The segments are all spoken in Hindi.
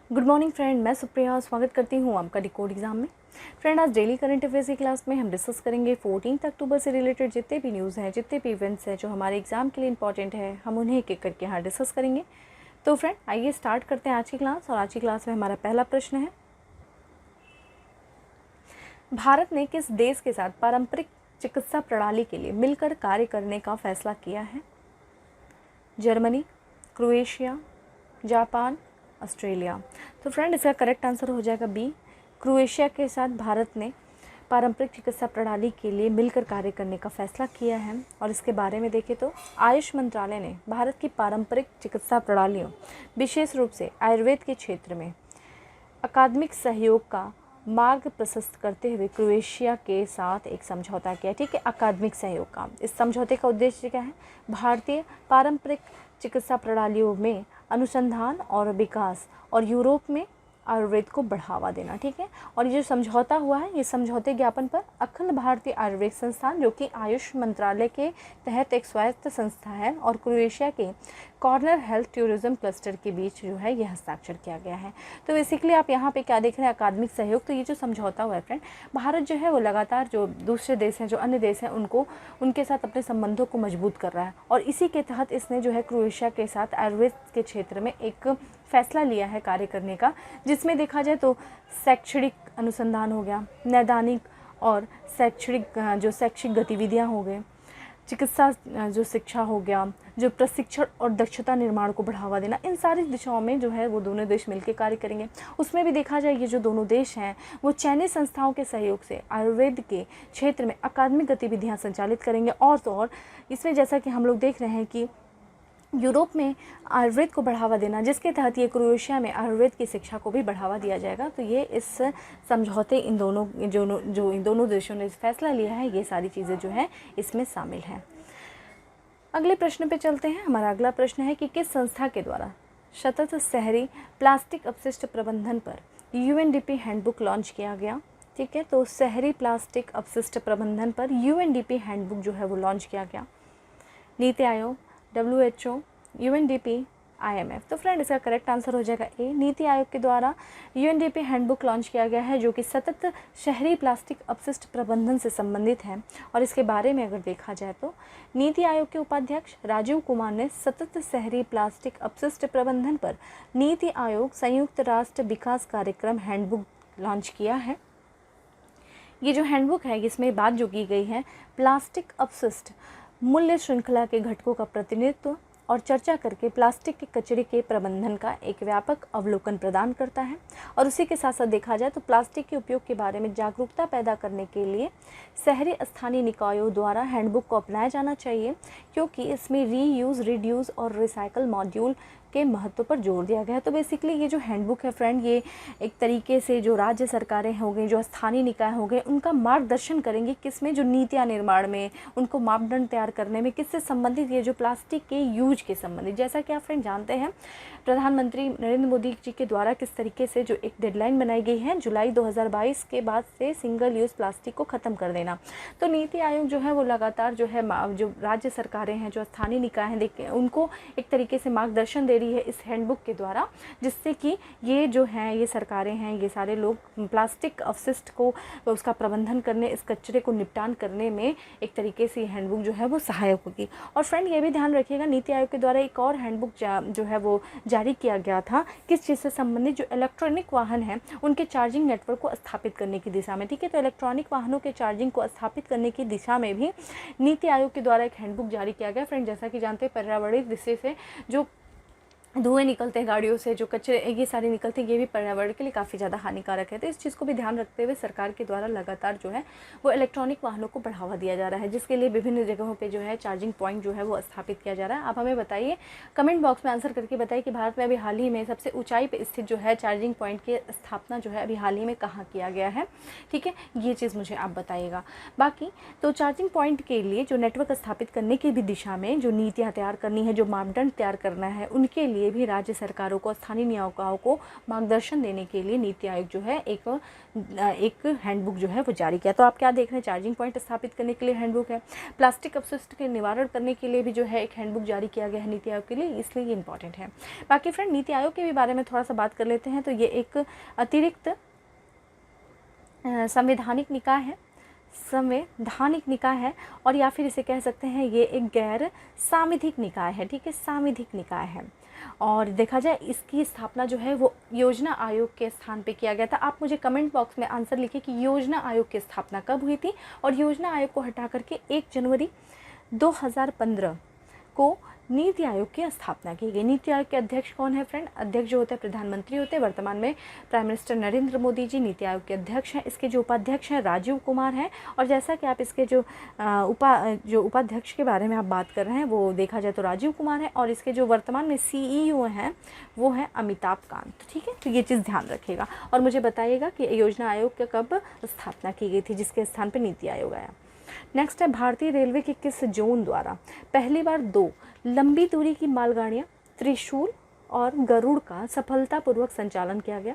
गुड मॉर्निंग फ्रेंड, मैं सुप्रिया स्वागत करती हूँ आपका डिकोड एग्जाम में। फ्रेंड, आज डेली करंट अफेयर्स की क्लास में हम डिस्कस करेंगे 14 अक्टूबर से रिलेटेड जितने भी न्यूज़ हैं, जितने भी इवेंट्स हैं जो हमारे एग्जाम के लिए इंपॉर्टेंट है, हम उन्हें एक एक करके यहाँ डिस्कस करेंगे। तो फ्रेंड, आइए स्टार्ट करते हैं आज की क्लास। और आज की क्लास में हमारा पहला प्रश्न है, भारत ने किस देश के साथ पारंपरिक चिकित्सा प्रणाली के लिए मिलकर कार्य करने का फैसला किया है? Germany, Croatia, Japan, Australia. तो फ्रेंड, इसका करेक्ट आंसर हो जाएगा बी, क्रोएशिया के साथ भारत ने पारंपरिक चिकित्सा प्रणाली के लिए मिलकर कार्य करने का फैसला किया है। और इसके बारे में देखें तो आयुष मंत्रालय ने भारत की पारंपरिक चिकित्सा प्रणालियों, विशेष रूप से आयुर्वेद के क्षेत्र में अकादमिक सहयोग का मार्ग प्रशस्त करते हुए क्रोएशिया के साथ एक समझौता किया। ठीक है, अकादमिक सहयोग का। इस समझौते का उद्देश्य क्या है? भारतीय पारंपरिक चिकित्सा प्रणालियों में अनुसंधान और विकास और यूरोप में आयुर्वेद को बढ़ावा देना। ठीक है, और ये जो समझौता हुआ है, ये समझौते ज्ञापन पर अखिल भारतीय आयुर्वेद संस्थान, जो कि आयुष मंत्रालय के तहत एक स्वायत्त संस्था है, और क्रोएशिया के कॉर्नर हेल्थ टूरिज्म क्लस्टर के बीच जो है ये हस्ताक्षर किया गया है। तो बेसिकली आप यहाँ पे क्या देख रहे हैं? अकादमिक सहयोग। तो ये जो समझौता हुआ है फ्रेंड, भारत जो है वो लगातार जो दूसरे देश हैं, जो अन्य देश हैं, उनके साथ अपने संबंधों को मजबूत कर रहा है। और इसी के तहत इसने जो है क्रोएशिया के साथ आयुर्वेद के क्षेत्र में एक फैसला लिया है कार्य करने का, जिसमें देखा जाए तो शैक्षणिक अनुसंधान हो गया, नैदानिक और शैक्षिक गतिविधियां हो गए, चिकित्सा जो शिक्षा हो गया, जो प्रशिक्षण और दक्षता निर्माण को बढ़ावा देना, इन सारी दिशाओं में जो है वो दोनों देश मिलकर कार्य करेंगे। उसमें भी देखा जाए, ये जो दोनों देश हैं वो चयनित संस्थाओं के सहयोग से आयुर्वेद के क्षेत्र में अकादमिक गतिविधियां संचालित करेंगे। और तो और इसमें जैसा कि हम लोग देख रहे हैं कि यूरोप में आयुर्वेद को बढ़ावा देना, जिसके तहत ये क्रोएशिया में आयुर्वेद की शिक्षा को भी बढ़ावा दिया जाएगा। तो ये इस समझौते इन दोनों देशों ने फैसला लिया है, ये सारी चीज़ें जो है इसमें शामिल हैं। अगले प्रश्न पे चलते हैं। हमारा अगला प्रश्न है कि किस संस्था के द्वारा सतत शहरी प्लास्टिक अपशिष्ट प्रबंधन पर यूएनडीपी हैंडबुक लॉन्च किया गया? ठीक है, तो शहरी प्लास्टिक अपशिष्ट प्रबंधन पर यूएनडीपी हैंडबुक जो है वो लॉन्च किया गया। NITI Aayog, WHO, UNDP, IMF। तो फ्रेंड, इसका करेक्ट आंसर हो जाएगा ए, नीति आयोग के द्वारा UNDP हैंडबुक लॉन्च किया गया है, जो कि सतत शहरी प्लास्टिक अपशिष्ट प्रबंधन से संबंधित है। और इसके बारे में अगर देखा जाए तो नीति आयोग के उपाध्यक्ष राजीव कुमार ने सतत शहरी प्लास्टिक अपशिष्ट प्रबंधन पर नीति आयोग संयुक्त राष्ट्र विकास कार्यक्रम हैंडबुक लॉन्च किया है। ये जो हैंडबुक है, इसमें बात जो की गई है, प्लास्टिक अपशिष्ट मूल्य श्रृंखला के घटकों का प्रतिनिधित्व और चर्चा करके प्लास्टिक के कचरे के प्रबंधन का एक व्यापक अवलोकन प्रदान करता है। और उसी के साथ साथ देखा जाए तो प्लास्टिक के उपयोग के बारे में जागरूकता पैदा करने के लिए शहरी स्थानीय निकायों द्वारा हैंडबुक को अपनाया जाना चाहिए, क्योंकि इसमें रीयूज़, रिड्यूस और रिसाइकल मॉड्यूल के महत्व पर जोर दिया गया है। तो बेसिकली ये जो हैंडबुक है फ्रेंड, ये एक तरीके से जो राज्य सरकारें हो गई, जो स्थानीय निकाय हो गए, उनका मार्गदर्शन करेंगे किसमें, जो नीतियाँ निर्माण में, उनको मापदंड तैयार करने में, किससे संबंधित, ये जो प्लास्टिक के यूज के संबंधित। जैसा कि आप फ्रेंड जानते हैं, प्रधानमंत्री नरेंद्र मोदी जी के द्वारा किस तरीके से जो एक डेडलाइन बनाई गई है, जुलाई 2022 के बाद से सिंगल यूज़ प्लास्टिक को ख़त्म कर देना। तो नीति आयोग जो है वो लगातार जो है जो राज्य सरकारें हैं, जो स्थानीय निकाय हैं, उनको एक तरीके से मार्गदर्शन दे रही है इस हैंडबुक के द्वारा, जिससे कि ये जो हैं, ये सरकारें हैं, ये सारे लोग प्लास्टिक अपशिष्ट को, उसका प्रबंधन करने, इस कचरे को निपटान करने में एक तरीके से हैंडबुक जो है वो सहायक होगी। और फ्रेंड, ये भी ध्यान रखिएगा, नीति आयोग के द्वारा एक और हैंडबुक जो है वो जारी किया गया था, किस चीज़ से संबंधित, जो इलेक्ट्रॉनिक वाहन हैं उनके चार्जिंग नेटवर्क को स्थापित करने की दिशा में। ठीक है, तो इलेक्ट्रॉनिक वाहनों के चार्जिंग को स्थापित करने की दिशा में भी नीति आयोग के द्वारा एक हैंडबुक जारी किया गया। फ्रेंड, जैसा कि जानते हैं, पर्यावरणीय दृष्टि से जो धुएँ निकलते हैं गाड़ियों से, जो कचरे ये सारे निकलते हैं, ये भी पर्यावरण के लिए काफ़ी ज़्यादा हानिकारक है। तो इस चीज़ को भी ध्यान रखते हुए सरकार के द्वारा लगातार जो है वो इलेक्ट्रॉनिक वाहनों को बढ़ावा दिया जा रहा है, जिसके लिए विभिन्न जगहों पे जो है चार्जिंग पॉइंट जो है वो स्थापित किया जा रहा है। आप हमें बताइए, कमेंट बॉक्स में आंसर करके बताइए कि भारत में अभी हाल ही में सबसे ऊंचाई पर स्थित जो है चार्जिंग पॉइंट की स्थापना जो है अभी हाल ही में कहाँ किया गया है। ठीक है, ये चीज़ मुझे आप बताइएगा। बाकी तो चार्जिंग पॉइंट के लिए जो नेटवर्क स्थापित करने की भी दिशा में जो नीतियाँ तैयार करनी है, जो मापदंड तैयार करना है, उनके लिए लिए भी राज्य सरकारों को, स्थानीय निकायों को मार्गदर्शन देने के लिए नीति आयोग जो है एक हैंडबुक जो है वो जारी किया। तो आप क्या देख रहे हैं, चार्जिंग पॉइंट स्थापित करने के लिए हैंडबुक है, प्लास्टिक अपशिष्ट के निवारण करने के लिए भी जो है एक हैंडबुक जारी किया गया है नीति आयोग के लिए, इसलिए ये इंपॉर्टेंट है। बाकी फ्रेंड नीति आयोग के भी बारे में थोड़ा सा बात कर लेते हैं। तो ये एक अतिरिक्त संवैधानिक निकाय है और या फिर इसे कह सकते हैं ये एक गैर सांविधिक निकाय है, ठीक है, सांविधिक निकाय है। और देखा जाए इसकी स्थापना जो है वो योजना आयोग के स्थान पे किया गया था। आप मुझे कमेंट बॉक्स में आंसर लिखिए कि योजना आयोग की स्थापना कब हुई थी, और योजना आयोग को हटा करके 1 जनवरी 2015 को नीति आयोग की स्थापना की गई। नीति आयोग के अध्यक्ष कौन है फ्रेंड, अध्यक्ष जो होते हैं प्रधानमंत्री होते हैं, वर्तमान में प्राइम मिनिस्टर नरेंद्र मोदी जी नीति आयोग के अध्यक्ष हैं। इसके जो उपाध्यक्ष हैं राजीव कुमार हैं, और जैसा कि आप इसके जो उपाध्यक्ष के बारे में आप बात कर रहे हैं वो देखा जाए तो राजीव कुमार है, और इसके जो वर्तमान में CEO हैं वो हैं अमिताभ कांत, ठीक है। तो ये चीज़ ध्यान रखिएगा और मुझे बताइएगा कि योजना आयोग की कब स्थापना की गई थी, जिसके स्थान पर नीति आयोग आया। नेक्स्ट है भारतीय रेलवे के किस जोन द्वारा पहली बार 2 लंबी दूरी की मालगाड़ियाँ त्रिशूल और गरुड़ का सफलतापूर्वक संचालन किया गया।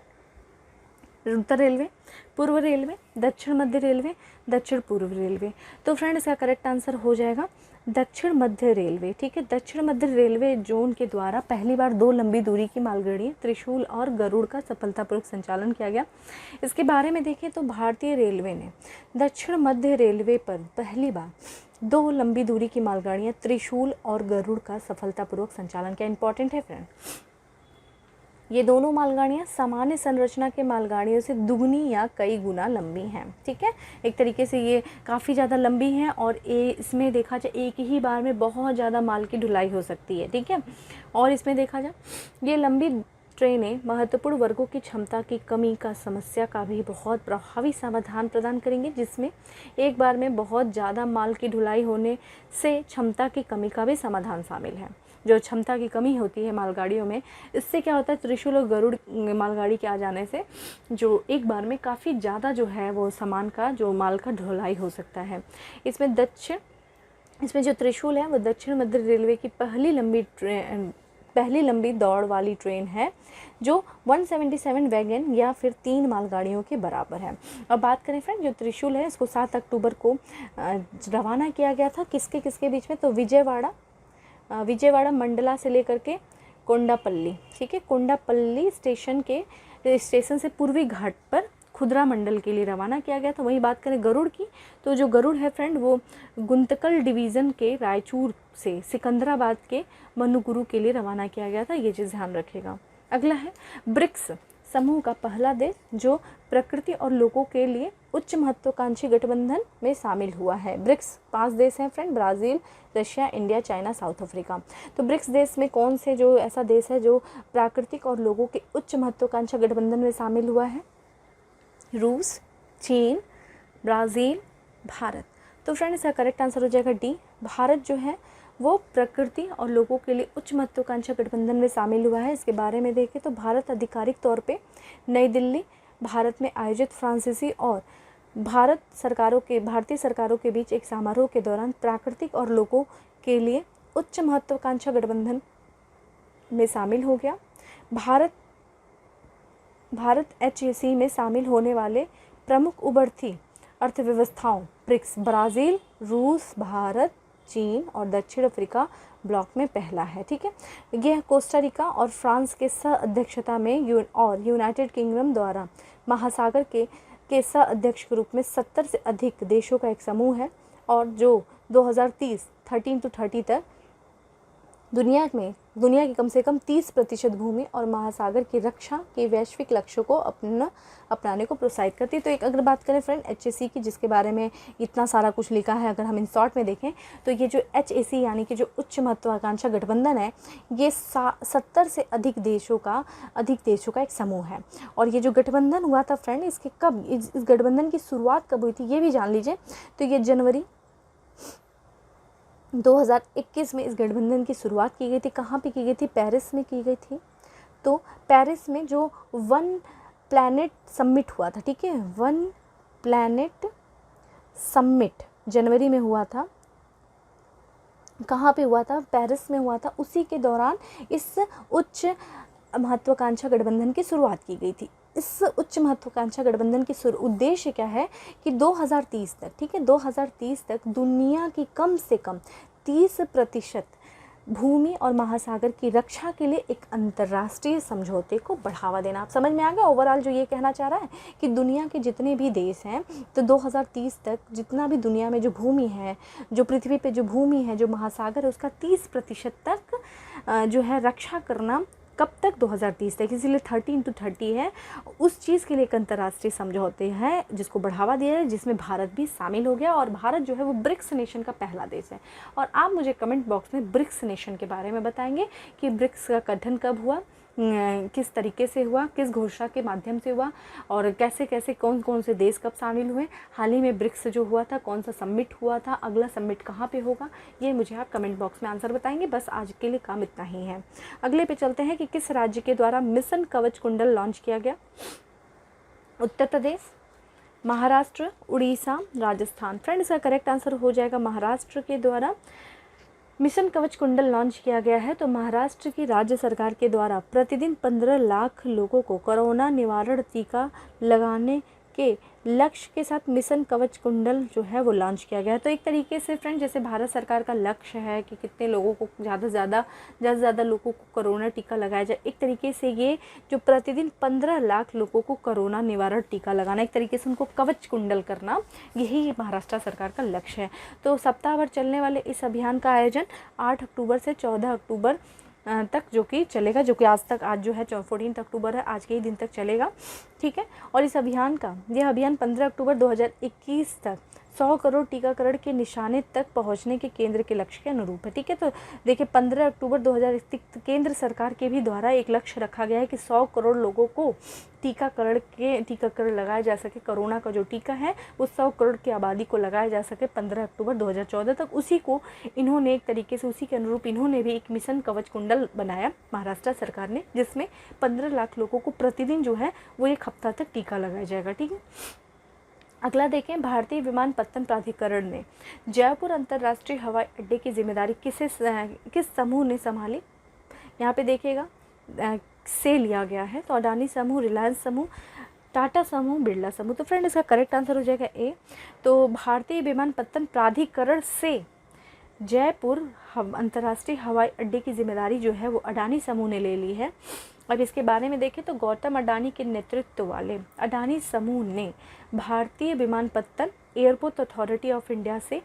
उत्तर रेलवे, पूर्व रेलवे, दक्षिण मध्य रेलवे, दक्षिण पूर्व रेलवे। तो फ्रेंड इसका करेक्ट आंसर हो जाएगा दक्षिण मध्य रेलवे, ठीक है। दक्षिण मध्य रेलवे जोन के द्वारा पहली बार 2 लंबी दूरी की मालगाड़ियाँ त्रिशूल और गरुड़ का सफलतापूर्वक संचालन किया गया। इसके बारे में देखें तो भारतीय रेलवे ने दक्षिण मध्य रेलवे पर पहली बार 2 लंबी दूरी की मालगाड़ियाँ त्रिशूल और गरुड़ का सफलतापूर्वक संचालन किया। इंपॉर्टेंट है फ्रेंड, ये दोनों मालगाड़ियाँ सामान्य संरचना के मालगाड़ियों से दुगनी या कई गुना लंबी हैं, ठीक है। एक तरीके से ये काफ़ी ज़्यादा लंबी हैं और इसमें देखा जाए एक ही बार में बहुत ज़्यादा माल की ढुलाई हो सकती है, ठीक है। और इसमें देखा जाए ये लंबी ट्रेनें महत्वपूर्ण वर्गों की क्षमता की कमी का समस्या का भी बहुत प्रभावी समाधान प्रदान करेंगे, जिसमें एक बार में बहुत ज़्यादा माल की ढुलाई होने से क्षमता की कमी का भी समाधान शामिल है। जो क्षमता की कमी होती है मालगाड़ियों में, इससे क्या होता है त्रिशूल और गरुड़ मालगाड़ी के आ जाने से जो एक बार में काफ़ी ज़्यादा जो है वो सामान का जो माल का ढुलाई हो सकता है। इसमें जो त्रिशूल है वो दक्षिण मध्य रेलवे की पहली लंबी दौड़ वाली ट्रेन है जो 177 वैगन या फिर 3 मालगाड़ियों के बराबर है। अब बात करें फ्रेंड, जो त्रिशूल है इसको 7 अक्टूबर को रवाना किया गया था किसके बीच में, तो विजयवाड़ा मंडला से लेकर के कोंडापल्ली, ठीक है, कोंडापल्ली स्टेशन से पूर्वी घाट पर खुदरा मंडल के लिए रवाना किया गया था। वहीं बात करें गरुड़ की, तो जो गरुड़ है फ्रेंड वो गुंतकल डिवीज़न के रायचूर से सिकंदराबाद के मनुगुरु के लिए रवाना किया गया था। ये चीज़ ध्यान रखिएगा। अगला है ब्रिक्स समूह का पहला देश जो प्रकृति और लोगों के लिए उच्च महत्वाकांक्षी गठबंधन में शामिल हुआ है। ब्रिक्स 5 देश हैं friend, Brazil, Russia, India, China, south Africa. तो ब्रिक्स देश में कौन से जो ऐसा देश है जो प्राकृतिक और लोगों के उच्च महत्वाकांक्षा गठबंधन में शामिल हुआ है, रूस, चीन, ब्राज़ील, भारत। तो फ्रेंड इसका करेक्ट आंसर हो जाएगा डी, भारत जो है वो प्रकृति और लोगों के लिए उच्च महत्वाकांक्षा गठबंधन में शामिल हुआ है। इसके बारे में देखें तो भारत आधिकारिक तौर पे नई दिल्ली, भारत में आयोजित फ्रांसीसी और भारतीय सरकारों के बीच एक समारोह के दौरान प्राकृतिक और लोगों के लिए उच्च महत्वाकांक्षा गठबंधन में शामिल हो गया। भारत HAC में शामिल होने वाले प्रमुख उभरती अर्थव्यवस्थाओं ब्रिक्स ब्राज़ील, रूस, भारत, चीन और दक्षिण अफ्रीका ब्लॉक में पहला है, ठीक है। यह कोस्टारिका और फ्रांस के सह अध्यक्षता में यूनाइटेड किंगडम द्वारा महासागर के सह अध्यक्ष के रूप में 70 से अधिक देशों का एक समूह है, और जो 2030 13 to 30 तक दुनिया की कम से कम 30% भूमि और महासागर की रक्षा के वैश्विक लक्ष्यों को अपनाने को प्रोत्साहित करती है। तो एक अगर बात करें फ्रेंड HAC की, जिसके बारे में इतना सारा कुछ लिखा है, अगर हम इन शॉर्ट में देखें तो ये जो HAC यानी कि जो उच्च महत्वाकांक्षा गठबंधन है, ये 70 से अधिक देशों का एक समूह है। और ये जो गठबंधन हुआ था फ्रेंड, इस गठबंधन की शुरुआत कब हुई थी ये भी जान लीजिए। तो ये जनवरी 2021 में इस गठबंधन की शुरुआत की गई थी। कहाँ पे की गई थी? पेरिस में की गई थी। तो पेरिस में जो 1 प्लैनेट समिट हुआ था, ठीक है, 1 प्लैनेट समिट जनवरी में हुआ था। कहाँ पे हुआ था? पेरिस में हुआ था। उसी के दौरान इस उच्च महत्वाकांक्षा गठबंधन की शुरुआत की गई थी। इस उच्च महत्वाकांक्षा गठबंधन की उद्देश्य क्या है कि 2030 तक, ठीक है, 2030 तक दुनिया की कम से कम 30% भूमि और महासागर की रक्षा के लिए एक अंतर्राष्ट्रीय समझौते को बढ़ावा देना। आप समझ में आ गया ओवरऑल जो ये कहना चाह रहा है कि दुनिया के जितने भी देश हैं, तो 2030 तक जितना भी दुनिया में जो भूमि है, जो पृथ्वी पे जो भूमि है, जो महासागर है, उसका 30% तक जो है रक्षा करना। कब तक? 2030 तक। इसीलिए 30x30 है। उस चीज़ के लिए एक अंतर्राष्ट्रीय समझौते हैं जिसको बढ़ावा दिया है, जिसमें भारत भी शामिल हो गया। और भारत जो है वो ब्रिक्स नेशन का पहला देश है। और आप मुझे कमेंट बॉक्स में ब्रिक्स नेशन के बारे में बताएंगे कि ब्रिक्स का गठन कब हुआ, किस तरीके से हुआ, किस घोषणा के माध्यम से हुआ, और कैसे कैसे कौन कौन से देश कब शामिल हुए। हाल ही में ब्रिक्स जो हुआ था, कौन सा समिट हुआ था, अगला समिट कहाँ पे होगा, ये मुझे आप कमेंट बॉक्स में आंसर बताएंगे। बस आज के लिए काम इतना ही है। अगले पे चलते हैं कि किस राज्य के द्वारा मिशन कवच कुंडल लॉन्च किया गया? उत्तर प्रदेश, महाराष्ट्र, उड़ीसा, राजस्थान। फ्रेंड, इसका करेक्ट आंसर हो जाएगा महाराष्ट्र के द्वारा मिशन कवच कुंडल लॉन्च किया गया है। तो महाराष्ट्र की राज्य सरकार के द्वारा प्रतिदिन 15 लाख लोगों को कोरोना निवारण टीका लगाने के लक्ष्य के साथ मिशन कवच कुंडल जो है वो लॉन्च किया गया है। तो एक तरीके से फ्रेंड, जैसे भारत सरकार का लक्ष्य है कि कितने लोगों को ज़्यादा से ज़्यादा लोगों को कोरोना टीका लगाया जाए, एक तरीके से ये जो प्रतिदिन 15 लाख लोगों को कोरोना निवारण टीका लगाना, एक तरीके से उनको कवच कुंडल करना, यही महाराष्ट्र सरकार का लक्ष्य है। तो सप्ताह भर चलने वाले इस अभियान का आयोजन 8 अक्टूबर से 14 अक्टूबर तक जो कि चलेगा, जो कि आज जो है 14 अक्टूबर है, आज के ही दिन तक चलेगा, ठीक है। और इस अभियान का यह अभियान 15 अक्टूबर 2021 तक 100 करोड़ टीकाकरण के निशाने तक पहुंचने के केंद्र के लक्ष्य के अनुरूप है, ठीक है। तो देखिए 15 अक्टूबर 2021 केंद्र सरकार के भी द्वारा एक लक्ष्य रखा गया है कि 100 करोड़ लोगों को टीकाकरण लगाया जा सके। कोरोना का जो टीका है वो 100 करोड़ की आबादी को लगाया जा सके 15 अक्टूबर 2014 तक। उसी को इन्होंने एक तरीके से उसी के अनुरूप इन्होंने भी एक मिशन कवच कुंडल बनाया महाराष्ट्र सरकार ने, जिसमें 15 लाख लोगों को प्रतिदिन जो है वो एक हफ्ता तक टीका लगाया जाएगा, ठीक है। अगला देखें, भारतीय विमानपत्तन प्राधिकरण ने जयपुर अंतर्राष्ट्रीय हवाई अड्डे की जिम्मेदारी किस समूह ने संभाली? यहाँ पे देखिएगा से लिया गया है। तो अडानी समूह, रिलायंस समूह, टाटा समूह, बिरला समूह। तो फ्रेंड, इसका करेक्ट आंसर हो जाएगा ए। तो भारतीय विमानपत्तन प्राधिकरण से जयपुर अंतर्राष्ट्रीय हवाई अड्डे की जिम्मेदारी जो है वो अडानी समूह ने ले ली है। अब इसके बारे में देखें तो गौतम अडानी के नेतृत्व वाले अडानी समूह ने भारतीय विमानपत्तन एयरपोर्ट अथॉरिटी ऑफ इंडिया से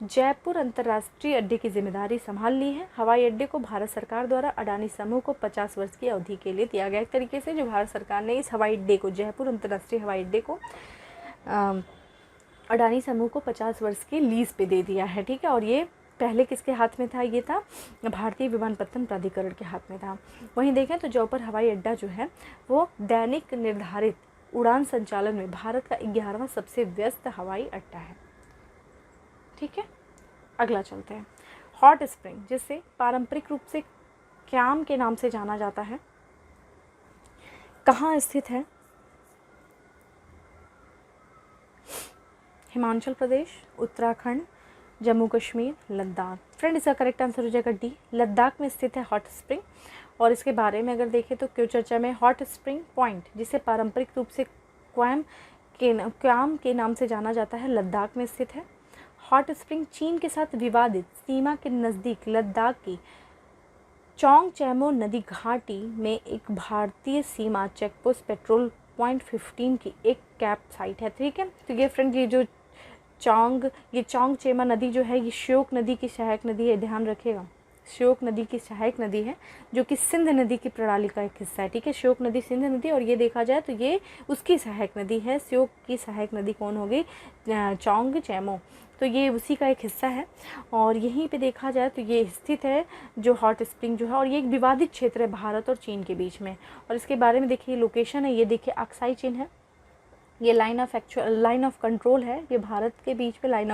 जयपुर अंतर्राष्ट्रीय अड्डे की जिम्मेदारी संभाल ली है। हवाई अड्डे को भारत सरकार द्वारा अडानी समूह को 50 वर्ष की अवधि के लिए दिया गया। एक तरीके से जो भारत सरकार ने इस हवाई अड्डे को, जयपुर अंतर्राष्ट्रीय हवाई अड्डे को अडानी समूह को 50 वर्ष की लीज पे दे दिया है, ठीक है। और ये पहले किसके हाथ में था? ये था भारतीय विमानपत्तन प्राधिकरण के हाथ में था। वहीं देखें तो जयपुर हवाई अड्डा जो है वो दैनिक निर्धारित उड़ान संचालन में भारत का 11वां सबसे व्यस्त हवाई अड्डा है, ठीक है। अगला चलते हैं, हॉट स्प्रिंग जिसे पारंपरिक रूप से क्याम के नाम से जाना जाता है, कहाँ स्थित है? हिमाचल प्रदेश, उत्तराखंड, जम्मू कश्मीर, लद्दाख। फ्रेंड, इसका करेक्ट आंसर हो जाएगा डी, लद्दाख में स्थित है हॉट स्प्रिंग। और इसके बारे में अगर देखें तो क्यों चर्चा में, हॉट स्प्रिंग पॉइंट जिसे पारंपरिक रूप से क्याम के नाम से जाना जाता है, लद्दाख में स्थित है। हॉट स्प्रिंग चीन के साथ विवादित सीमा के नज़दीक लद्दाख की चोंगचेमो नदी घाटी में एक भारतीय सीमा चेकपोस्ट पेट्रोल पॉइंट 15 की एक कैंप साइट है, ठीक है। तो ये फ्रेंड, ये जो चोंगचेमा नदी जो है ये श्योक नदी की सहायक नदी है, ध्यान रखिएगा। श्योक नदी की सहायक नदी है जो कि सिंध नदी की प्रणाली का एक हिस्सा है, ठीक है। श्योक नदी सिंध नदी, और ये देखा जाए तो ये उसकी सहायक नदी है। श्योक की सहायक नदी कौन हो गई? चोंगचेमो। तो ये उसी का एक हिस्सा है। और यहीं पे देखा जाए तो ये स्थित है जो हॉट स्प्रिंग जो है, और ये एक विवादित क्षेत्र है भारत और चीन के बीच में। और इसके बारे में देखिए लोकेशन है, ये देखिए अक्साई चीन है, ये लाइन ऑफ कंट्रोल है, ये भारत के बीच में लाइन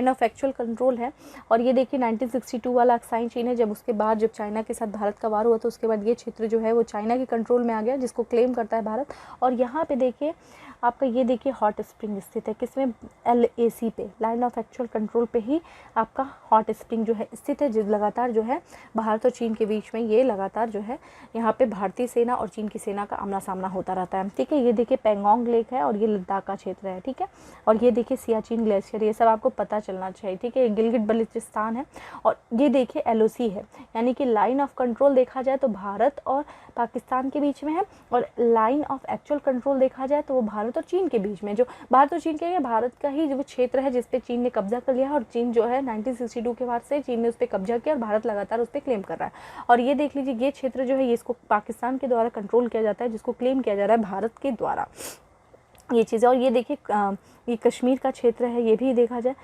ऑफ एक्चुअल कंट्रोल है। और ये देखिए 1962 वाला अक्साई चीन है, जब उसके बाद जब चाइना के साथ भारत का वार हुआ तो उसके बाद ये क्षेत्र जो है वो चाइना के कंट्रोल में आ गया, जिसको क्लेम करता है भारत। और यहाँ पे देखिए आपका ये देखिए हॉट स्प्रिंग स्थित है, किसमें, LAC पे, लाइन ऑफ एक्चुअल कंट्रोल पे ही आपका हॉट स्प्रिंग जो है स्थित है, जो लगातार जो है भारत और चीन के बीच में ये लगातार जो है यहाँ पे भारतीय सेना और चीन की सेना का आमना सामना होता रहता है। ठीक है, ये देखिए पेंगोंग लेक है और ये लद्दाख का क्षेत्र है। ठीक है, और ये देखिए सियाचिन ग्लेशियर, ये सब आपको पता चलना चाहिए। ठीक है, गिलगित बल्तिस्तान है और ये देखिए LOC है, यानी कि लाइन ऑफ कंट्रोल देखा जाए तो भारत और पाकिस्तान के बीच में है, और लाइन ऑफ एक्चुअल कंट्रोल देखा जाए तो वो भारत और चीन के बीच में, जो भारत और चीन के, भारत का ही जो क्षेत्र है जिस पे चीन ने कब्जा कर लिया है, और चीन जो है 1962 के बाद से चीन ने उस पर कब्जा किया और भारत लगातार उस पर क्लेम कर रहा है। और ये देख लीजिए ये क्षेत्र जो है ये इसको पाकिस्तान के द्वारा कंट्रोल किया जाता है, जिसको क्लेम किया जा रहा है भारत के द्वारा, ये चीज़ें। और ये देखिए ये कश्मीर का क्षेत्र है, ये भी देखा जाए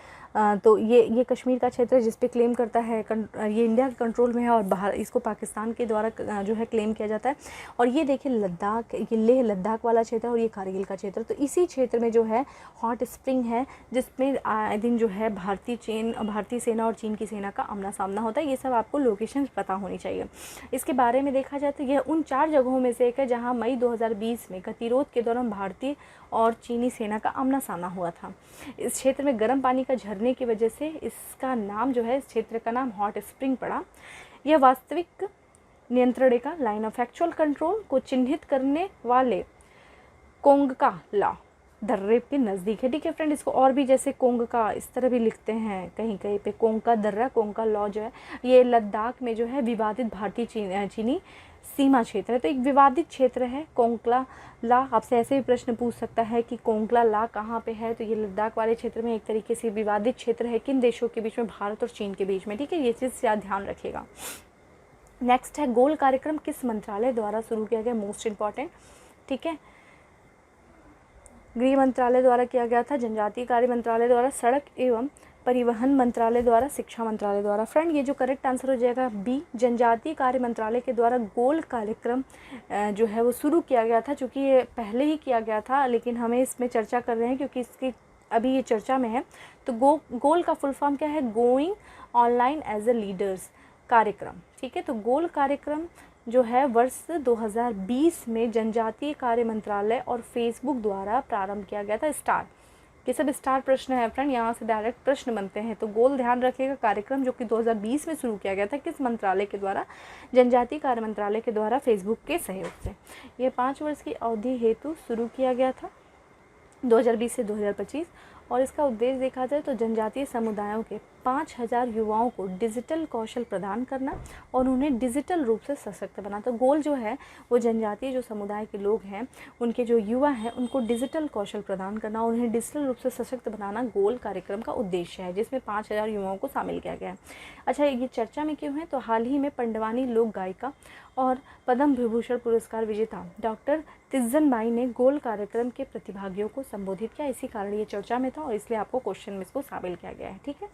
तो ये कश्मीर का क्षेत्र है जिस पे क्लेम करता है, ये इंडिया के कंट्रोल में है और बाहर इसको पाकिस्तान के द्वारा जो है क्लेम किया जाता है। और ये देखिए लद्दाख, ये लेह लद्दाख वाला क्षेत्र है और ये कारगिल का क्षेत्र। तो इसी क्षेत्र में जो है हॉट स्प्रिंग है, जिसमें आए दिन जो है भारतीय सेना और चीन की सेना का आमना सामना होता है। ये सब आपको लोकेशन पता होनी चाहिए। इसके बारे में देखा जाए तो यह उन 4 जगहों में से एक है जहाँ मई 2020 में गतिरोध के दौरान भारतीय और चीनी सेना का आमना सामना हुआ था। इस क्षेत्र में गर्म पानी का झरने की वजह से इसका नाम जो है, इस क्षेत्र का नाम हॉट स्प्रिंग पड़ा। यह वास्तविक नियंत्रण रेखा, लाइन ऑफ एक्चुअल कंट्रोल को चिन्हित करने वाले कोंगका ला दर्रे के नज़दीक है। ठीक है फ्रेंड, इसको और भी जैसे कोंगका इस तरह भी लिखते हैं कहीं कहीं पे, कोंगका दर्रा, कोंगका लॉ जो है ये लद्दाख में जो है विवादित भारतीय चीनी सीमा क्षेत्र है। तो एक विवादित क्षेत्र है कोंगला ला। आपसे ऐसे भी प्रश्न पूछ सकता है कि कोंगला ला कहाँ पे है, तो ये लद्दाख वाले क्षेत्र में एक तरीके से विवादित क्षेत्र है, किन देशों के बीच में, भारत और चीन के बीच में। ठीक है, ये चीज़ ध्यान रखिएगा। नेक्स्ट है गोल कार्यक्रम किस मंत्रालय द्वारा शुरू किया गया, मोस्ट इंपॉर्टेंट। ठीक है, गृह मंत्रालय द्वारा किया गया था, जनजातीय कार्य मंत्रालय द्वारा, सड़क एवं परिवहन मंत्रालय द्वारा, शिक्षा मंत्रालय द्वारा। फ्रेंड ये जो करेक्ट आंसर हो जाएगा बी, जनजातीय कार्य मंत्रालय के द्वारा गोल कार्यक्रम जो है वो शुरू किया गया था, चूँकि ये पहले ही किया गया था लेकिन हमें इसमें चर्चा कर रहे हैं क्योंकि इसकी अभी ये चर्चा में है। तो गोल का फुल फॉर्म क्या है, going online as a leaders कार्यक्रम। ठीक है, तो गोल कार्यक्रम जो है वर्ष 2020 में जनजातीय कार्य मंत्रालय और फेसबुक द्वारा प्रारंभ किया गया था। स्टार, ये सब स्टार प्रश्न है फ्रेंड, यहाँ से डायरेक्ट प्रश्न बनते हैं। तो गोल ध्यान रखिएगा, कार्यक्रम जो कि 2020 में शुरू किया गया था, किस मंत्रालय के द्वारा, जनजातीय कार्य मंत्रालय के द्वारा फेसबुक के सहयोग से। यह 5 वर्ष की अवधि हेतु शुरू किया गया था 2020 से 2025, और इसका उद्देश्य देखा जाए तो जनजातीय समुदायों के 5000 युवाओं को डिजिटल कौशल प्रदान करना और उन्हें डिजिटल रूप से सशक्त बनाना। तो गोल जो है वो जनजातीय जो समुदाय के लोग हैं, उनके जो युवा हैं, उनको डिजिटल कौशल प्रदान करना और उन्हें डिजिटल रूप से सशक्त बनाना गोल कार्यक्रम का उद्देश्य है, जिसमें 5000 युवाओं को शामिल किया गया है। अच्छा, ये चर्चा में क्यों है, तो हाल ही में पंडवानी लोक गायिका और पद्म विभूषण पुरस्कार विजेता डॉक्टर तिज्जन बाई ने गोल कार्यक्रम के प्रतिभागियों को संबोधित किया, इसी कारण ये चर्चा में था और इसलिए आपको क्वेश्चन में इसको शामिल किया गया है। ठीक है,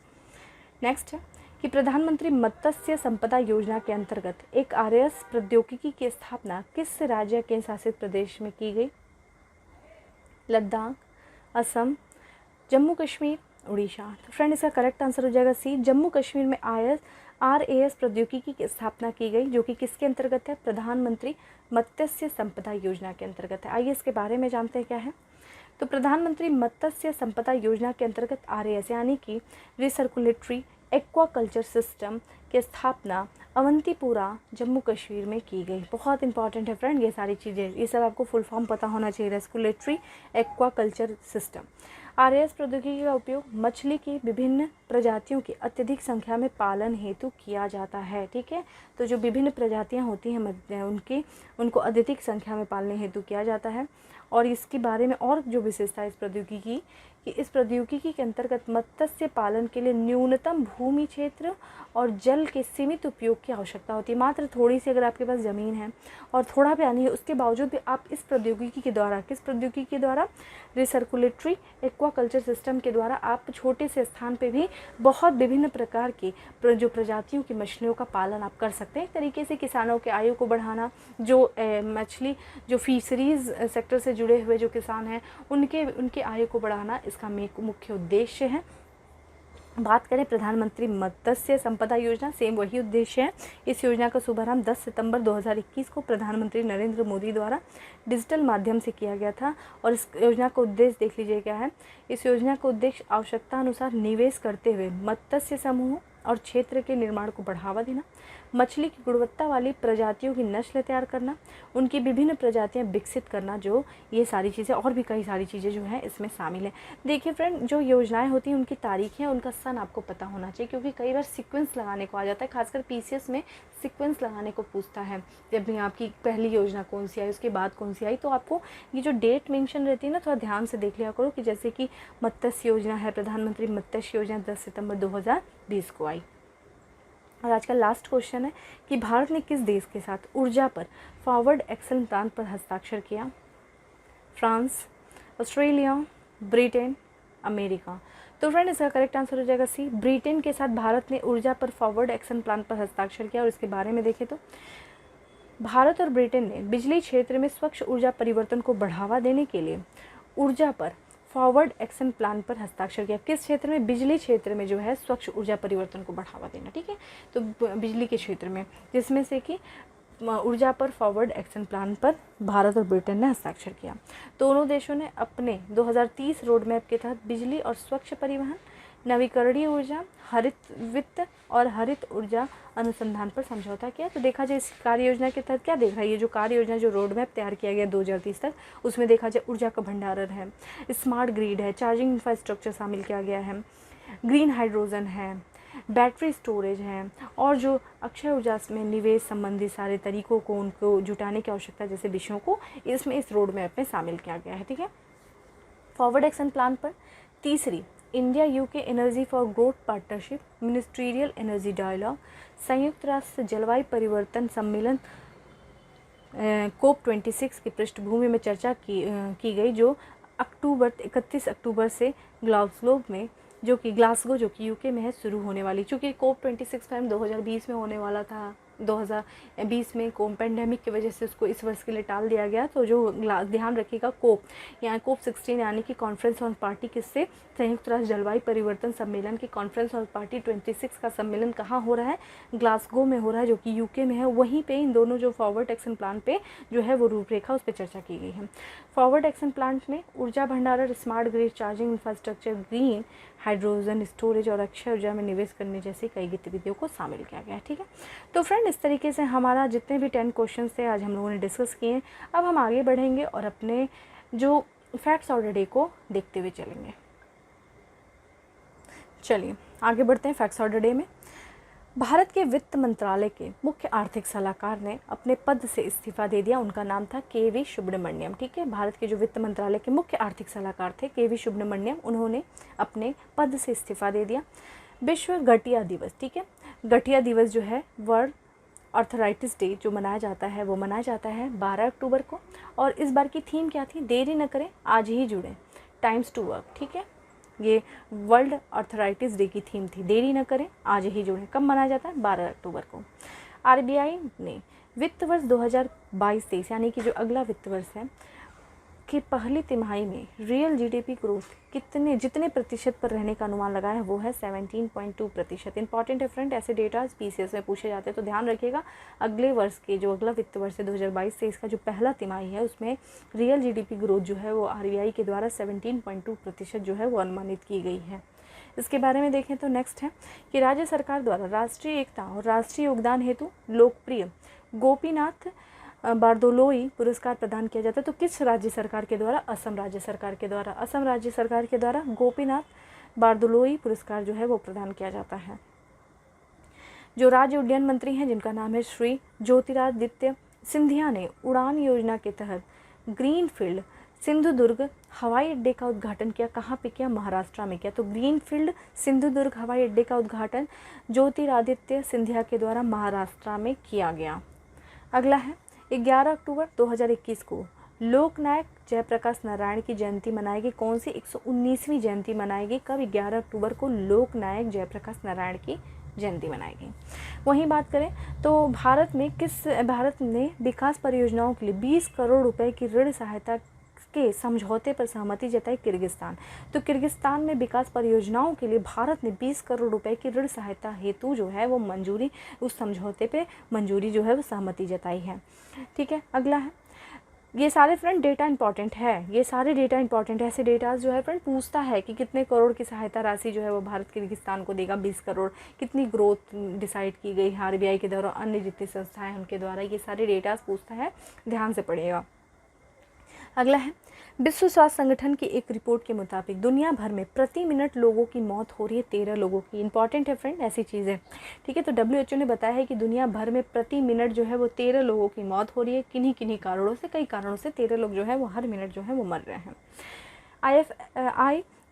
नेक्स्ट है कि प्रधानमंत्री मत्स्य संपदा योजना के अंतर्गत एक RAS प्रौद्योगिकी की स्थापना किस राज्य के शासित प्रदेश में की गई, लद्दाख, असम, जम्मू कश्मीर, उड़ीसा। तो फ्रेंड इसका करेक्ट आंसर हो जाएगा सी, जम्मू कश्मीर में RAS प्रौद्योगिकी की स्थापना की गई, जो कि किसके अंतर्गत है, प्रधानमंत्री मत्स्य संपदा योजना के अंतर्गत है। आइए इसके बारे में जानते हैं क्या है। तो प्रधानमंत्री मत्स्य संपदा योजना के अंतर्गत RAS यानी कि रिसर्कुलेटरी एक्वाकल्चर सिस्टम की स्थापना अवंतीपुरा जम्मू कश्मीर में की गई। बहुत इंपॉर्टेंट है फ्रेंड ये सारी चीज़ें, ये सब आपको फुल फॉर्म पता होना चाहिए। रिसर्कुलेटरी एक्वाकल्चर सिस्टम, RAS प्रौद्योगिकी का उपयोग मछली की विभिन्न प्रजातियों की अत्यधिक संख्या में पालन हेतु किया जाता है। ठीक है, तो जो विभिन्न प्रजातियां होती हैं उनको अत्यधिक संख्या में पालने हेतु किया जाता है। और इसके बारे में और जो विशेषता है इस प्रौद्योगिकी कि इस प्रौद्योगिकी के अंतर्गत मत्स्य पालन के लिए न्यूनतम भूमि क्षेत्र और जल के सीमित उपयोग की आवश्यकता होती है। मात्र थोड़ी सी अगर आपके पास ज़मीन है और थोड़ा पानी है, उसके बावजूद भी आप इस प्रौद्योगिकी के द्वारा, किस प्रौद्योगिकी के द्वारा, रिसर्कुलेटरी एक्वाकल्चर सिस्टम के द्वारा आप छोटे से स्थान पे भी बहुत विभिन्न प्रकार की जो प्रजातियों की मछलियों का पालन आप कर सकते हैं। एक तरीके से किसानों के आयु को बढ़ाना, जो मछली जो फिशरीज़ सेक्टर से जुड़े हुए जो किसान हैं उनके आयु को बढ़ाना इसका मुख्य उद्देश्य है। बात करें प्रधानमंत्री मत्स्य संपदा योजना, सेम वही उद्देश्य है। इस योजना का शुभारंभ 10 सितंबर 2021 को प्रधानमंत्री नरेंद्र मोदी द्वारा डिजिटल माध्यम से किया गया था। और इस योजना का उद्देश्य देख लीजिए क्या है। इस योजना का उद्देश्य आवश्यकता अनुसार निवेश करते हुए मत्स्य समूहों और क्षेत्र के निर्माण को बढ़ावा देना, मछली की गुणवत्ता वाली प्रजातियों की नस्ल तैयार करना, उनकी विभिन्न प्रजातियां विकसित करना, जो ये सारी चीज़ें और भी कई सारी चीज़ें जो हैं इसमें शामिल हैं। देखिए फ्रेंड, जो योजनाएं होती हैं उनकी तारीखें, उनका सन आपको पता होना चाहिए, क्योंकि कई बार सीक्वेंस लगाने को आ जाता है, खासकर पीसीएस में सीक्वेंस लगाने को पूछता है। जब भी आपकी पहली योजना कौन सी आई, उसके बाद कौन सी आई, तो आपको ये जो डेट मेंशन रहती है ना, थोड़ा ध्यान से देख लिया करो कि जैसे कि मत्स्य योजना है, प्रधानमंत्री मत्स्य योजना 10 सितंबर 2020 को आई। और आज का लास्ट क्वेश्चन है कि भारत ने किस देश के साथ ऊर्जा पर फॉरवर्ड एक्शन प्लान पर हस्ताक्षर किया? France, Australia, Britain, America. तो फ्रेंड इसका करेक्ट आंसर हो जाएगा सी, ब्रिटेन के साथ भारत ने ऊर्जा पर फॉरवर्ड एक्शन प्लान पर हस्ताक्षर किया। और इसके बारे में देखें तो भारत और ब्रिटेन ने बिजली क्षेत्र में स्वच्छ ऊर्जा परिवर्तन को बढ़ावा देने के लिए ऊर्जा पर फॉरवर्ड एक्शन प्लान पर हस्ताक्षर किया। किस क्षेत्र में? बिजली क्षेत्र में जो है स्वच्छ ऊर्जा परिवर्तन को बढ़ावा देना, ठीक है। तो बिजली के क्षेत्र में, जिसमें से कि ऊर्जा पर फॉरवर्ड एक्शन प्लान पर भारत और ब्रिटेन ने हस्ताक्षर किया। दोनों देशों ने अपने 2030 रोड मैप के तहत बिजली और स्वच्छ परिवहन, नवीकरणीय ऊर्जा, हरित वित्त और हरित ऊर्जा अनुसंधान पर समझौता किया। तो देखा जाए इस कार्य योजना के तहत क्या देख रहा है, ये जो कार्य योजना जो रोड मैप तैयार किया गया 2030 तक, उसमें देखा जाए ऊर्जा का भंडारण है, स्मार्ट ग्रिड है, चार्जिंग इंफ्रास्ट्रक्चर शामिल किया गया है, ग्रीन हाइड्रोजन है, बैटरी स्टोरेज है, और जो अक्षय ऊर्जा में निवेश संबंधी सारे तरीकों को उनको जुटाने की आवश्यकता जैसे विषयों को इसमें इस रोड मैप में शामिल किया गया है, ठीक है। फॉरवर्ड एक्शन प्लान पर तीसरी India UK energy for growth partnership ministerial energy dialogue, संयुक्त राष्ट्र जलवायु परिवर्तन सम्मेलन COP26 की पृष्ठभूमि में चर्चा की गई, जो 31 अक्टूबर से ग्लासगो जो कि यूके में है शुरू होने वाली। चूँकि COP26 टाइम 2020 में होने वाला था, 2020 में पेंडेमिक की वजह से उसको इस वर्ष के लिए टाल दिया गया। तो जो ध्यान रखिएगा COP16 यानी कि कॉन्फ्रेंस ऑन पार्टी, किससे? संयुक्त राष्ट्र जलवायु परिवर्तन सम्मेलन की कॉन्फ्रेंस ऑन पार्टी 26 का सम्मेलन कहाँ हो रहा है? ग्लासगो में हो रहा है, जो कि यूके में है। वहीं पे इन दोनों जो फॉरवर्ड एक्शन प्लान पे जो है वो रूपरेखा उस पर चर्चा की गई है। फॉरवर्ड एक्शन प्लान में ऊर्जा भंडारण, smart grid, charging infrastructure, green hydrogen storage और अक्षय ऊर्जा में निवेश करने जैसी कई गतिविधियों को शामिल किया गया है, ठीक है। तो फ्रेंड इस तरीके से हमारा जितने भी 10 क्वेश्चन थे आज हम लोगों ने डिस्कस किए हैं। अब हम आगे बढ़ेंगे और अपने जो फैक्ट्स ऑफ द डे को देखते हुए चलेंगे। चलिए आगे बढ़ते हैं फैक्ट्स ऑफ द डे में। भारत के वित्त मंत्रालय के मुख्य आर्थिक सलाहकार ने अपने पद से इस्तीफा दे दिया। उनका नाम था KV सुब्रमण्यम, ठीक है। भारत के जो वित्त मंत्रालय के मुख्य आर्थिक सलाहकार थे KV सुब्रमण्यम, उन्होंने अपने पद से इस्तीफा दे दिया। विश्व गठिया दिवस, ठीक है। गठिया दिवस जो है वर्ल्ड आर्थराइटिस डे जो मनाया जाता है वो मनाया जाता है 12 अक्टूबर को। और इस बार की थीम क्या थी? देरी न करें, आज ही जुड़ें, टाइम्स टू वर्क, ठीक है। ये वर्ल्ड आर्थराइटिस डे की थीम थी, देरी न करें, आज ही जुड़ें। कब मनाया जाता है? 12 अक्टूबर को। RBI ने वित्त वर्ष 2022-23 यानी कि जो अगला वित्त वर्ष है कि पहली तिमाही में रियल GDP ग्रोथ जितने प्रतिशत पर रहने का अनुमान लगाया है वो है 17.2%। इंपॉर्टेंट है फ्रेंड, ऐसे डेटा PCS में पूछे जाते हैं, तो ध्यान रखिएगा। अगले वर्ष के जो अगला वित्त वर्ष है 2022-23 का जो पहला तिमाही है उसमें रियल GDP ग्रोथ जो है वो RBI के द्वारा 17.2% जो है वो अनुमानित की गई है। इसके बारे में देखें तो नेक्स्ट है कि राज्य सरकार द्वारा राष्ट्रीय एकता और राष्ट्रीय योगदान हेतु लोकप्रिय गोपीनाथ बारदोलोई पुरस्कार प्रदान किया जाता है। तो किस राज्य सरकार के द्वारा? असम राज्य सरकार के द्वारा। असम राज्य सरकार के द्वारा गोपीनाथ बारदोलोई पुरस्कार जो है वो प्रदान किया जाता है। जो राज्य उड्डयन मंत्री हैं जिनका नाम है श्री ज्योतिरादित्य सिंधिया ने उड़ान योजना के तहत ग्रीनफील्ड सिंधुदुर्ग हवाई अड्डे का उद्घाटन किया। कहाँ पे किया? महाराष्ट्र में किया। तो ग्रीनफील्ड सिंधुदुर्ग हवाई अड्डे का उद्घाटन ज्योतिरादित्य सिंधिया के द्वारा महाराष्ट्र में किया गया। अगला है 11 अक्टूबर 2021 को लोकनायक जयप्रकाश नारायण की जयंती मनाएगी कौन सी 119वीं जयंती मनाएगी कब? 11 अक्टूबर को लोकनायक जयप्रकाश नारायण की जयंती मनाएगी। वहीं बात करें तो भारत ने विकास परियोजनाओं के लिए 20 करोड़ रुपए की ऋण सहायता के समझौते पर सहमति जताई किर्गिस्तान। तो किर्गिस्तान में विकास परियोजनाओं के लिए भारत ने 20 करोड़ रुपए की ऋण सहायता हेतु जो है वो मंजूरी, उस समझौते पे मंजूरी जो है वो सहमति जताई है। ठीक है, अगला है, ये सारे फ्रेंड डेटा इंपॉर्टेंट है, ये सारे डेटा इंपॉर्टेंट है। ऐसे डेटा जो है फ्रेंड पूछता है कि कितने करोड़ की सहायता राशि जो है वो भारत किर्गिस्तान को देगा, 20 करोड़, कितनी ग्रोथ डिसाइड की गई RBI के द्वारा, अन्य जितनी संस्थाएं उनके द्वारा, ये सारे डेटा पूछता है, ध्यान से पढ़िएगा। अगला है, विश्व स्वास्थ्य संगठन की एक रिपोर्ट के मुताबिक दुनिया भर में प्रति मिनट लोगों की मौत हो रही है 13 लोगों की। इंपॉर्टेंट है फ्रेंड ऐसी चीज़ें। ठीक है, तो WHO ने बताया है कि दुनिया भर में प्रति मिनट जो है वो 13 लोगों की मौत हो रही है, किन्हीं कारणों से, कई कारणों से 13 लोग जो है वो हर मिनट जो है वो मर रहे हैं।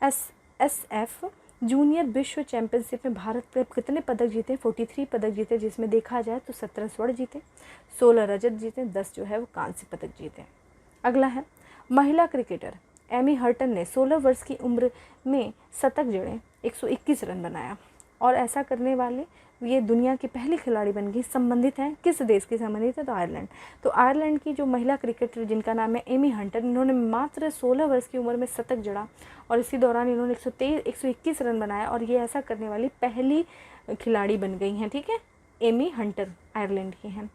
ISSF जूनियर विश्व चैंपियनशिप में भारत ने कितने पदक जीते? 43 पदक जीते, जिसमें देखा जाए तो 17 स्वर्ण जीते, 16 रजत जीते, 10 जो है वो कांस्य पदक जीते। अगला है, महिला क्रिकेटर एमी हर्टन ने 16 वर्ष की उम्र में शतक जड़े 121 रन बनाया, और ऐसा करने वाले ये दुनिया की पहली खिलाड़ी बन गई। संबंधित हैं किस देश की? संबंधित है तो आयरलैंड। तो आयरलैंड की जो महिला क्रिकेटर जिनका नाम है एमी हंटर, इन्होंने मात्र 16 वर्ष की उम्र में शतक जड़ा, और इसी दौरान इन्होंने 121 रन बनाया, और ये ऐसा करने वाली पहली खिलाड़ी बन गई हैं। ठीक है, एमी हंटर आयरलैंड की हैं।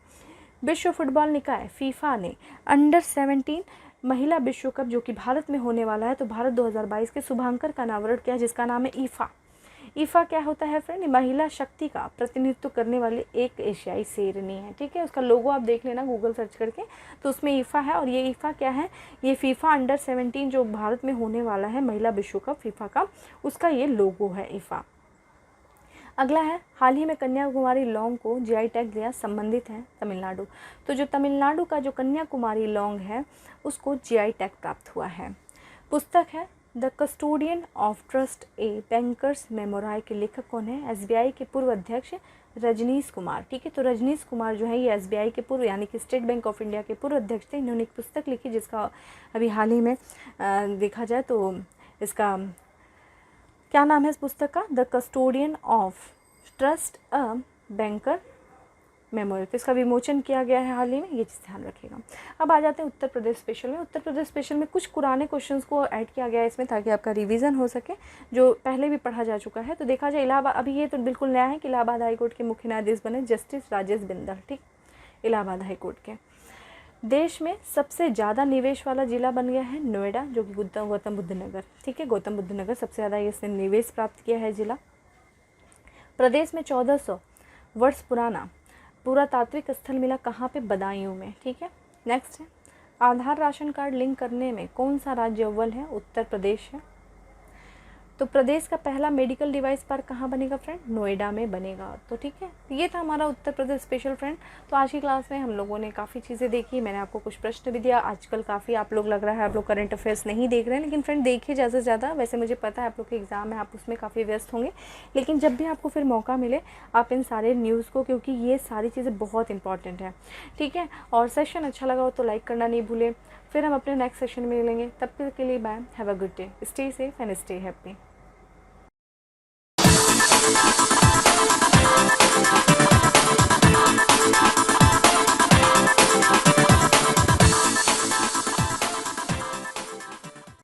विश्व फुटबॉल निकाय फीफा ने अंडर-17 महिला विश्व कप जो कि भारत में होने वाला है, तो भारत 2022 के शुभांकर का अनावरण किया, जिसका नाम है ईफा। ईफा क्या होता है फ्रेंड? महिला शक्ति का प्रतिनिधित्व करने वाली एक एशियाई शेरनी है। ठीक है, उसका लोगो आप देख लेना गूगल सर्च करके, तो उसमें ईफा है। और ये ईफा क्या है? ये फीफा अंडर-17 जो भारत में होने वाला है महिला विश्व कप फीफा का, उसका ये लोगो है ईफा। अगला है, हाल ही में कन्याकुमारी लौंग को GI टैग दिया, संबंधित है तमिलनाडु। तो जो तमिलनाडु का जो कन्याकुमारी लौंग है उसको GI टैग प्राप्त हुआ है। पुस्तक है the custodian of trust a bankers memoir के लेखक कौन है? SBI के पूर्व अध्यक्ष रजनीश कुमार। ठीक है, तो रजनीश कुमार जो है ये SBI के पूर्व यानी कि स्टेट बैंक ऑफ इंडिया के पूर्व अध्यक्ष थे। इन्होंने एक पुस्तक लिखी जिसका अभी हाल ही में देखा जाए तो इसका क्या नाम है इस पुस्तक का? The custodian of trust a banker memorial. तो इसका विमोचन किया गया है हाल ही में, ये चीज़ ध्यान रखिएगा। अब आ जाते हैं उत्तर प्रदेश स्पेशल में। उत्तर प्रदेश स्पेशल में कुछ पुराने क्वेश्चंस को ऐड किया गया है इसमें, ताकि आपका रिवीजन हो सके, जो पहले भी पढ़ा जा चुका है। तो देखा जाए इलाहाबाद, अभी ये तो बिल्कुल नया है कि इलाहाबाद हाईकोर्ट के मुख्य न्यायाधीश बने जस्टिस राजेश बिंदल। ठीक, इलाहाबाद हाईकोर्ट के। देश में सबसे ज़्यादा निवेश वाला जिला बन गया है नोएडा, जो कि गौतम बुद्ध नगर। ठीक है, गौतम बुद्ध नगर सबसे ज़्यादा इसने निवेश प्राप्त किया है जिला। प्रदेश में 1400 वर्ष पुराना पुरातात्विक स्थल मिला कहाँ पे? बदायूं में। ठीक है, नेक्स्ट है, आधार राशन कार्ड लिंक करने में कौन सा राज्य अव्वल है? उत्तर प्रदेश है। तो प्रदेश का पहला मेडिकल डिवाइस पार्क कहाँ बनेगा फ्रेंड? नोएडा में बनेगा। तो ठीक है, ये था हमारा उत्तर प्रदेश स्पेशल फ्रेंड। तो आज की क्लास में हम लोगों ने काफ़ी चीज़ें देखी, मैंने आपको कुछ प्रश्न भी दिया। आजकल काफ़ी आप लोग लग रहा है आप लोग करंट अफेयर्स नहीं देख रहे हैं, लेकिन फ्रेंड देखिए ज़्यादा से ज़्यादा। वैसे मुझे पता है आप लोग के एग्ज़ाम है, आप उसमें काफ़ी व्यस्त होंगे, लेकिन जब भी आपको फिर मौका मिले आप इन सारे न्यूज़ को, क्योंकि ये सारी चीज़ें बहुत इंपॉर्टेंट है। ठीक है, और सेशन अच्छा लगा हो तो लाइक करना नहीं भूलें। फिर हम अपने नेक्स्ट सेशन में मिलेंगे, तब तक के लिए bye, have a good day, stay safe and stay happy.